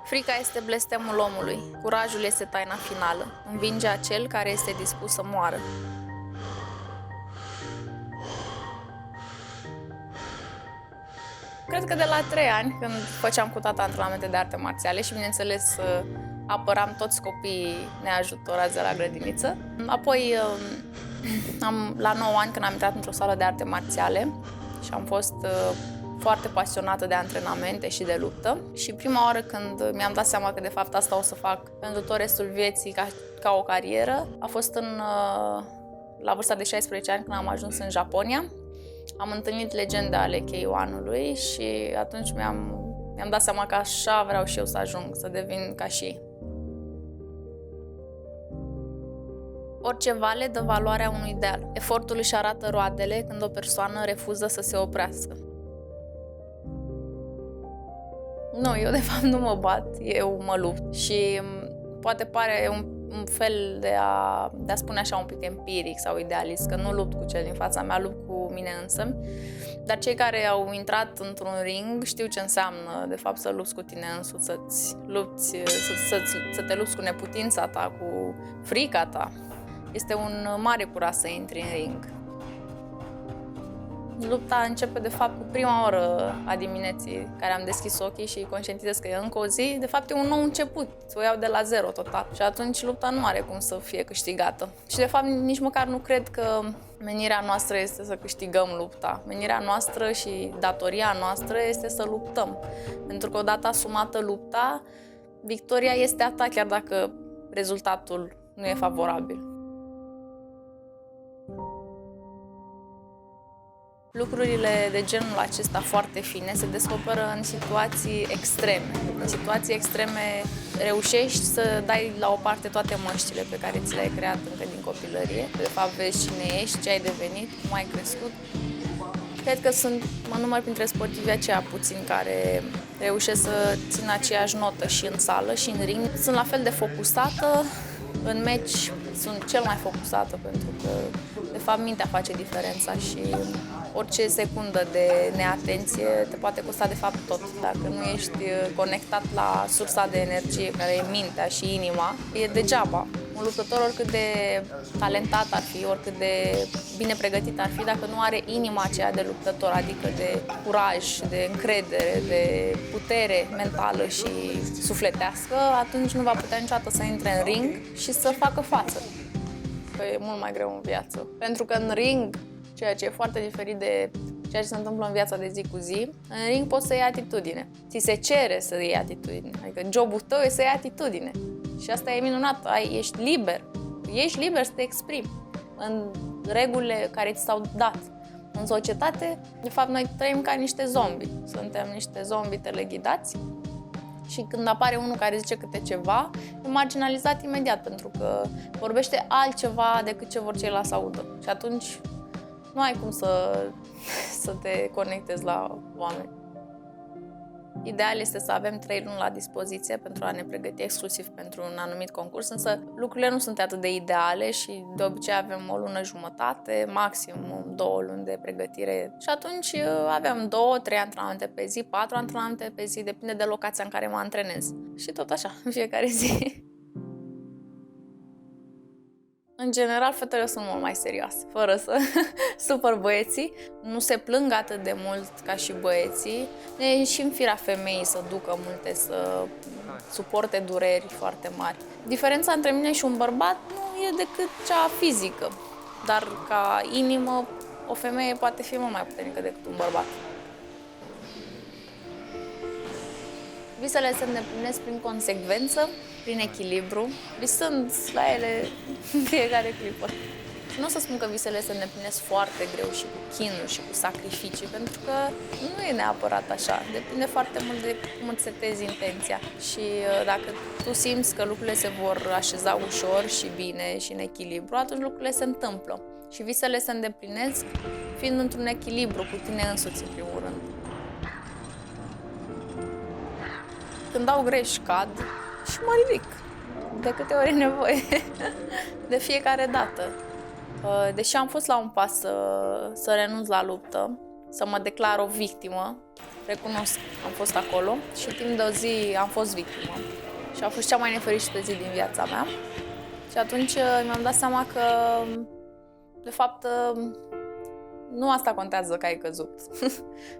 Frica este blestemul omului, curajul este taina finală, învinge acel care este dispus să moară. Cred că de la 3 ani, când făceam cu tata antrenamente de arte marțiale și, bineînțeles, apăram toți copiii neajutorați de la grădiniță. Apoi, la 9 ani, când am intrat într-o sală de arte marțiale și am fost foarte pasionată de antrenamente și de luptă. Și prima oară când mi-am dat seama că de fapt asta o să fac pentru tot restul vieții ca o carieră, a fost la vârsta de 16 ani, când am ajuns în Japonia. Am întâlnit legende ale K1-ului și atunci mi-am dat seama că așa vreau și eu să ajung, să devin ca și ei. Orice vale dă valoarea unui deal. Efortul își arată roadele când o persoană refuză să se oprească. Nu, eu de fapt nu mă bat, eu mă lupt și poate pare un fel de a spune așa un pic empiric sau idealist, că nu lupt cu cel din fața mea, lupt cu mine însă. Dar cei care au intrat într-un ring știu ce înseamnă de fapt să lupți cu tine însuți, să te lupți cu neputința ta, cu frica ta. Este un mare curaj să intri în ring. Lupta începe, de fapt, cu prima oră a dimineții, care am deschis ochii și conștientizez că e încă o zi. De fapt, e un nou început. O iau de la zero total. Și atunci lupta nu are cum să fie câștigată. Și, de fapt, nici măcar nu cred că menirea noastră este să câștigăm lupta. Menirea noastră și datoria noastră este să luptăm. Pentru că odată asumată lupta, victoria este a ta, chiar dacă rezultatul nu e favorabil. Lucrurile de genul acesta foarte fine se descoperă în situații extreme. În situații extreme reușești să dai la o parte toate măștile pe care ți le-ai creat încă din copilărie. De fapt vezi cine ești, ce ai devenit, cum ai crescut. Cred că mă număr printre sportivii aceia puțini care reușesc să țină aceeași notă și în sală și în ring. Sunt la fel de focusată. În meci sunt cel mai focusată pentru că, de fapt, mintea face diferența și orice secundă de neatenție te poate costa, de fapt, tot. Dacă nu ești conectat la sursa de energie, care e mintea și inima, e degeaba. Un luptător, oricât de talentat ar fi, oricât de bine pregătit ar fi, dacă nu are inima aceea de luptător, adică de curaj, de încredere, de putere mentală și sufletească, atunci nu va putea niciodată să intre în ring și să facă față. Că e mult mai greu în viață. Pentru că în ring, ceea ce e foarte diferit de ceea ce se întâmplă în viața de zi cu zi, în ring poți să iei atitudine. Ți se cere să iei atitudine. Adică jobul tău e să iei atitudine. Și asta e minunat. Ești liber. Ești liber să te exprimi în regulile care ți s-au dat. În societate, de fapt, noi trăim ca niște zombi. Suntem niște zombi teleghidați și când apare unul care zice câte ceva, e marginalizat imediat pentru că vorbește altceva decât ce vor ceilalți să audă. Și atunci nu ai cum să te conectezi la oameni. Ideal este să avem 3 luni la dispoziție pentru a ne pregăti exclusiv pentru un anumit concurs, însă lucrurile nu sunt atât de ideale și de obicei avem o lună jumătate, maxim 2 luni de pregătire. Și atunci avem 2-3 antrenamente pe zi, 4 antrenamente pe zi, depinde de locația în care mă antrenez. Și tot așa, în fiecare zi. În general, fetele sunt mult mai serioase, fără să supăr băieții. Nu se plâng atât de mult ca și băieții. E și în firea femeii să ducă multe, să suporte dureri foarte mari. Diferența între mine și un bărbat nu e decât cea fizică, dar ca inimă, o femeie poate fi mult mai puternică decât un bărbat. Visele se îndeplinesc prin consecvență, prin echilibru, visând la ele în fiecare clipă. Și nu o să spun că visele se îndeplinesc foarte greu și cu chinuri și cu sacrificii, pentru că nu e neapărat așa. Depinde foarte mult de cum îți setezi intenția. Și dacă tu simți că lucrurile se vor așeza ușor și bine și în echilibru, atunci lucrurile se întâmplă. Și visele se îndeplinesc fiind într-un echilibru cu tine însuți, în primul rând. Când dau greș, cad și mă ridic. De câte ori e nevoie. De fiecare dată. Deși am fost la un pas să renunț la luptă, să mă declar o victimă, recunosc, am fost acolo și timp de o zi am fost victimă. Și a fost cea mai nefericită zi din viața mea. Și atunci mi-am dat seama că, de fapt, nu asta contează că ai căzut.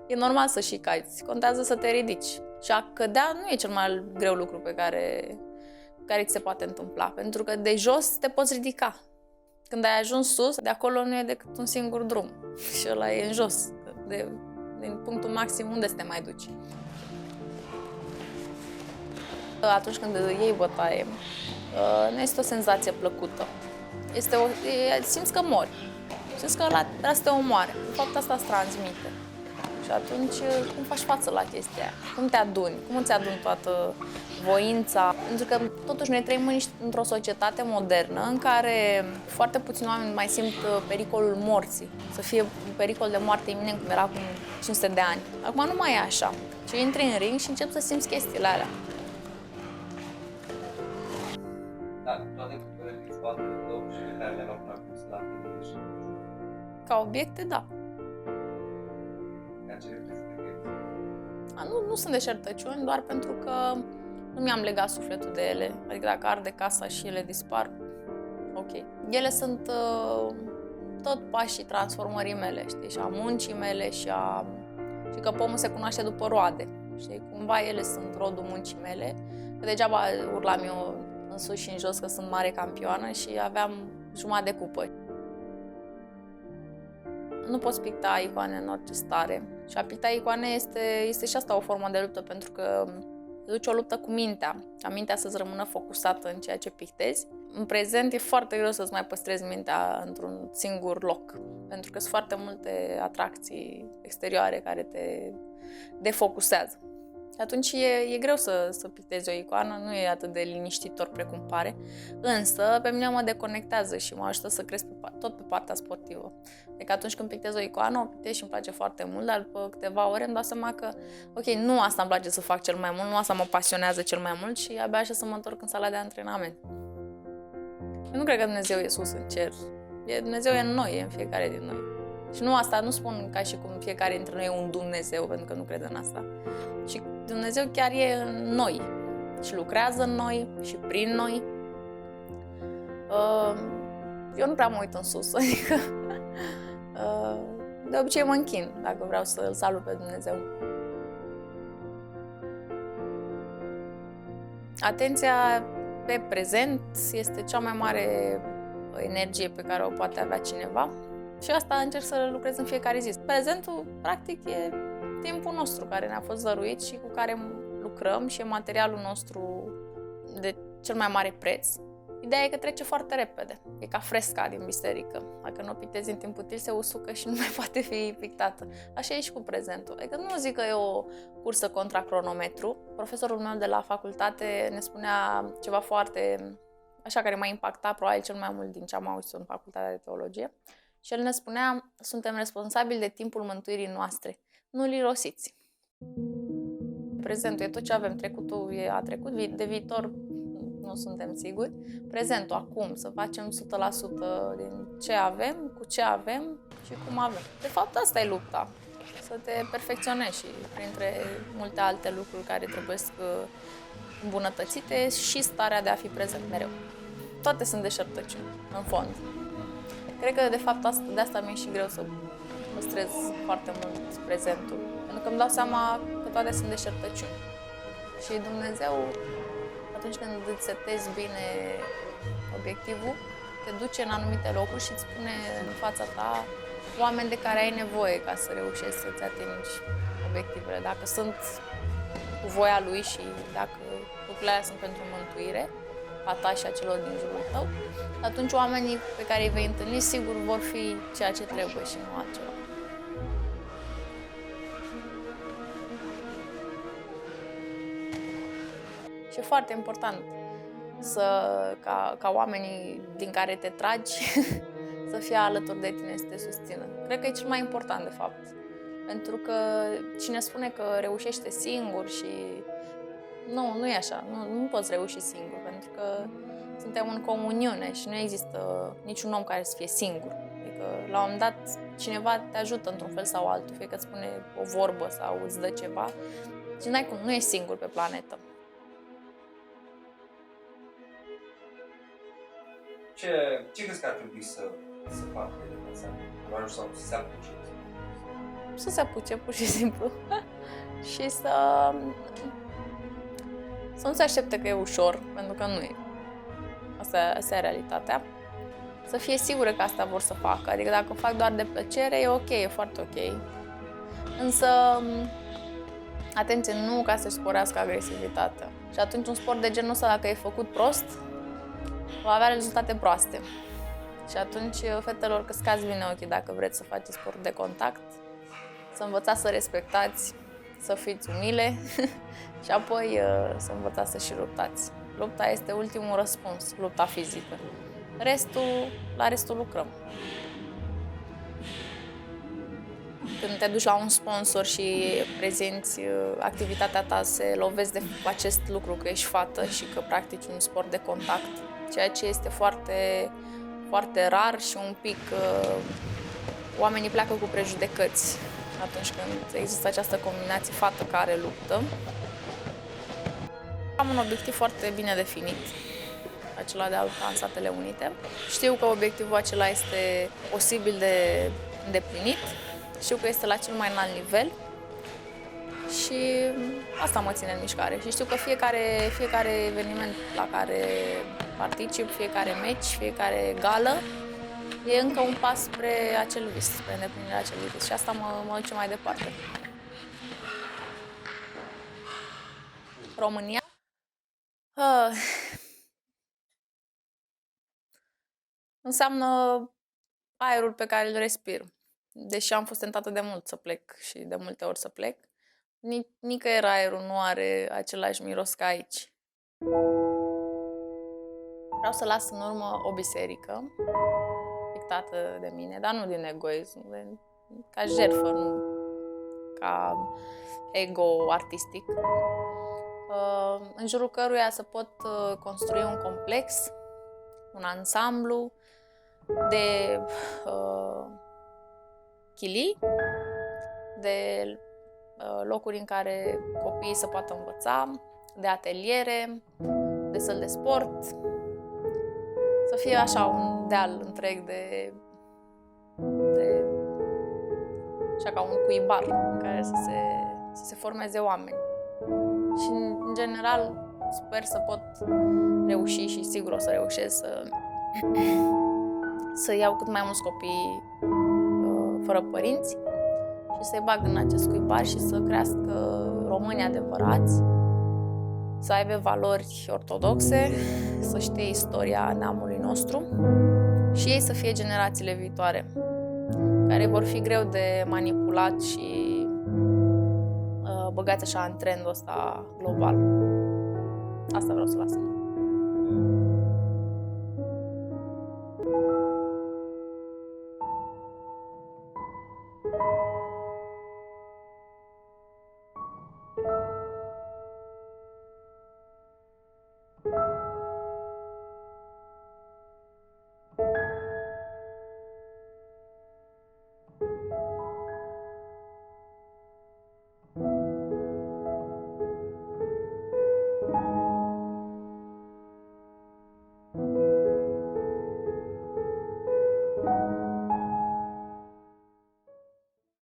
E normal să și cazi, contează să te ridici. Și a cădea nu e cel mai greu lucru pe care ți se poate întâmpla, pentru că de jos te poți ridica. Când ai ajuns sus, de acolo nu e decât un singur drum și ăla e în jos, din punctul maxim unde să te mai duci. Atunci când iei bătaie, nu este o senzație plăcută. Simți că mori, simți că ăla să te omoare. De fapt, asta îți transmite. Și atunci, cum faci față la chestia aia? Cum te aduni? Cum îți aduni toată voința? Pentru că, totuși, noi trăim într-o societate modernă în care foarte puțini oameni mai simt pericolul morții. Să fie un pericol de moarte iminent, cum era acum 500 de ani. Acum nu mai e așa. Ci intri în ring și începi să simți chestiile alea. Da, toate culturile din spatele tău și pe care le-au practic la tine și... Ca obiecte, da. Ca ce reprezintă? Nu sunt deșertăciuni, doar pentru că nu mi-am legat sufletul de ele. Adică dacă arde casa și ele dispar, ok. Ele sunt tot pașii transformării mele, știi? Și a muncii mele și că pomul se cunoaște după roade. Știi? Cumva ele sunt rodul muncii mele. Că degeaba urlam eu în sus și în jos că sunt mare campioană și aveam jumătate de cupă. Nu poți picta icoane în orice stare. Și a picta icoane este și asta o formă de luptă, pentru că duci o luptă cu mintea, ca mintea să-ți rămână focusată în ceea ce pictezi. În prezent e foarte greu să-ți mai păstrezi mintea într-un singur loc, pentru că sunt foarte multe atracții exterioare care te defocusează. Și atunci e greu să pictezi o icoană, nu e atât de liniștitor precum pare, însă pe mine mă deconectează și mă ajută să cresc tot pe partea sportivă. Adică atunci când pictez o icoană, o pictez și îmi place foarte mult, dar după câteva ore îmi dau seama că, ok, nu asta îmi place să fac cel mai mult, nu asta mă pasionează cel mai mult și abia așa să mă întorc în sala de antrenament. Eu nu cred că Dumnezeu e sus în cer, Dumnezeu e în noi, e în fiecare din noi. Și nu asta, nu spun ca și cum fiecare dintre noi e un Dumnezeu, pentru că nu cred în asta. Și Dumnezeu chiar e în noi și lucrează în noi și prin noi. Eu nu prea mă uit în sus, adică de obicei mă închin dacă vreau să-L salut pe Dumnezeu. Atenția pe prezent este cea mai mare energie pe care o poate avea cineva. Și asta încerc să lucrez în fiecare zi. Prezentul, practic, e timpul nostru care ne-a fost dăruit și cu care lucrăm și e materialul nostru de cel mai mare preț. Ideea e că trece foarte repede. E ca fresca din biserică. Dacă nu o pictezi în timp util, se usucă și nu mai poate fi pictată. Așa e și cu prezentul. Adică nu zic că e o cursă contra cronometru. Profesorul meu de la facultate ne spunea ceva foarte, așa, care m-a impactat probabil cel mai mult din ce am auzit în facultatea de teologie. Și el ne spunea, suntem responsabili de timpul mântuirii noastre. Nu-l irosiți. Prezentul e tot ce avem, trecutul a trecut, de viitor nu suntem siguri. Prezentul, acum, să facem 100% din ce avem, cu ce avem și cum avem. De fapt, asta e lupta, să te perfecționezi și printre multe alte lucruri care trebuie să îmbunătățite și starea de a fi prezent mereu. Toate sunt deșertăciuni, în fond. Cred că, de fapt, de asta mi-e și greu să păstrez foarte mult prezentul. Pentru că îmi dau seama că toate sunt deșertăciuni. Și Dumnezeu, atunci când îți setezi bine obiectivul, te duce în anumite locuri și îți pune în fața ta oameni de care ai nevoie ca să reușești să-ți atingi obiectivele. Dacă sunt cu voia Lui și dacă lucrurile alea sunt pentru mântuire, a ta și a celor din jurul tău, atunci oamenii pe care îi vei întâlni sigur vor fi ceea ce trebuie și nu altceva. Și e foarte important ca oamenii din care te tragi să fie alături de tine, să te susțină. Cred că e cel mai important, de fapt. Pentru că cine spune că reușește singur și... Nu e așa. Nu poți reuși singur, pentru că suntem în comuniune și nu există niciun om care să fie singur. Adică la un moment dat cineva te ajută într-un fel sau altul, fie că îți spune o vorbă sau îți dă ceva. Și n-ai cum, nu ești singur pe planetă. Ce crezi că ar trebui să facă elefanța sau să se apuce? Să se apuce, pur și simplu. Și să nu se aștepte că e ușor, pentru că nu e. Asta e realitatea. Să fie sigură că asta vor să facă. Adică dacă o fac doar de plăcere, e ok, e foarte ok. Însă, atenție, nu ca să-și sporească agresivitatea. Și atunci un sport de genul ăsta, dacă e făcut prost, va avea rezultate proaste. Și atunci, fetelor, căscați bine ochii dacă vreți să faceți sport de contact, să învățați să respectați, să fiți umile și apoi să învățați să și luptați. Lupta este ultimul răspuns, lupta fizică. La restul lucrăm. Când te duci la un sponsor și prezinți activitatea ta, se lovesc de acest lucru că ești fată și că practici un sport de contact, ceea ce este foarte, foarte rar și un pic oamenii pleacă cu prejudecăți atunci când există această combinație fată care luptă. Am un obiectiv foarte bine definit, acela de a lupta în Statele Unite. Știu că obiectivul acela este posibil de îndeplinit, știu că este la cel mai înalt nivel și asta mă ține în mișcare. Și știu că fiecare eveniment la care particip, fiecare meci, fiecare gală, e încă un pas spre acel vis, spre îndeplinirea acelui vis și asta mă duce mai departe. România? Înseamnă aerul pe care îl respir. Deși am fost tentată de mult să plec și de multe ori să plec, nicăieri aerul nu are același miros ca aici. Vreau să las în urmă o biserică dictată de mine, dar nu din egoism, ca jertfă, nu ca ego artistic, în jurul căruia să pot construi un complex, un ansamblu de chilii, de locuri în care copiii să poată învăța, de ateliere, de săli de sport, să fie așa un deal întreg de așa ca un cuibar în care să se formeze oameni. Și în general sper să pot reuși și sigur o să reușesc să iau cât mai mulți copii fără părinți și să-i bag în acest cuibar și să crească români adevărați, să aibă valori ortodoxe, să știe istoria neamului nostru și ei să fie generațiile viitoare, care vor fi greu de manipulat și băgați așa în trendul ăsta global. Asta vreau să las.